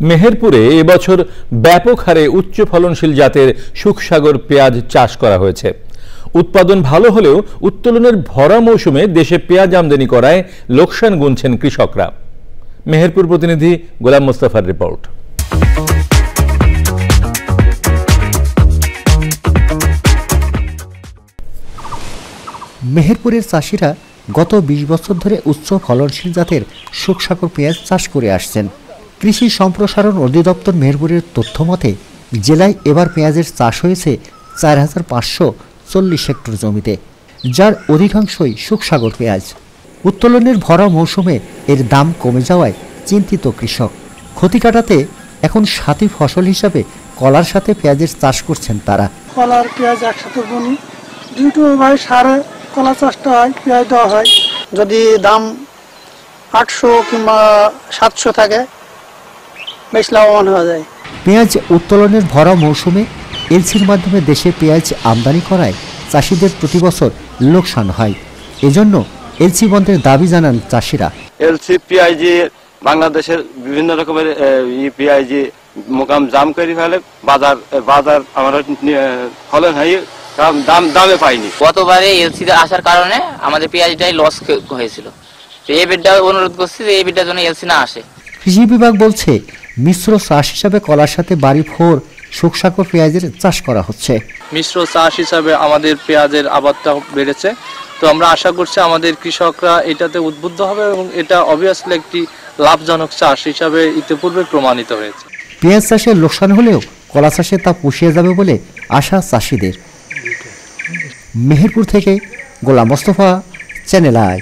মেহেরপুরে এবছর ব্যাপক হারে উচ্চ ফলনশীল জাতের সুখসাগর পেঁয়াজ চাষ করা হয়েছে। উৎপাদন ভালো হলেও উত্তোলনের ভরা মৌসুমে দেশে পেঁয়াজ আমদানি করায় লোকসান গুনছেন কৃষকরা। মেহেরপুর প্রতিনিধি গোলাম মোস্তফার রিপোর্ট। মেহেরপুরের চাষিরা গত ২০ বছর ধরে উচ্চ ফলনশীল জাতের সুখসাগর পেঁয়াজ চাষ করে আসছেন। কৃষি সম্প্রসারণ অধিদপ্তর মেহেরপুরের তথ্য মতে জেলায় এবার পেঁয়াজের চাষ হয়েছে ৪,৫৪০ হেক্টর জমিতে, যার অধিকাংশই সুখসাগর পেঁয়াজ। উত্তোলনের ভরা মৌসুমে এর দাম কমে যাওয়ায় চিন্তিত কৃষক। ক্ষতি কাটাতে এখন সাথী ফসল হিসাবে কলার সাথে পেঁয়াজের চাষ করছেন তারা। কলার পেঁয়াজ একসাথে বুনি, দুটো ভাই সারে কলা চাষটা হয়, পেঁয়াজ দেওয়া হয়। যদি দাম ৮০০ কিংবা ৭০০ থাকে বেশ লাভবান হওয়া যায়। পেঁয়াজ উত্তোলনের ভরা মৌসুমে এলসির মাধ্যমে দেশে পেঁয়াজ আমদানি করায় চাষিদের প্রতি বছর লোকসান হয়। এজন্য এলসি বন্ধের দাবি জানান চাষিরা। এলসি পেঁয়াজি বাংলাদেশের বিভিন্ন রকমের পেঁয়াজি মোকাম জাম করে ফেলে, বাজার আমরা ফলন হয় দামে পাইনি। গতবারে এলসি আসার কারণে আমাদের পেঁয়াজটাই লস হয়েছিল। এই বিডটা অনুরোধ করছি যে এই বিডটার জন্য এলসি না আসে। কৃষি বিভাগ বলছে মিশ্র চাষ হিসাবে কলার সাথে বাড়ি ফোর সুখসাগর পেঁয়াজের চাষ করা হচ্ছে। মিশ্র চাষ হিসাবে আমাদের পেঁয়াজের আবাদটা বেড়েছে, তো আমরা আশা করছি আমাদের কৃষকরা এটাতে উদ্বুদ্ধ হবে এবং এটা অবভিয়াসলি একটি লাভজনক চাষ হিসাবে ইতিপূর্বে প্রমাণিত হয়েছে। পেঁয়াজ চাষে লোকসান হলেও কলা চাষে তা পুষিয়ে যাবে বলে আশা চাষিদের। মেহেরপুর থেকে গোলাম মোস্তফা, চ্যানেল আই।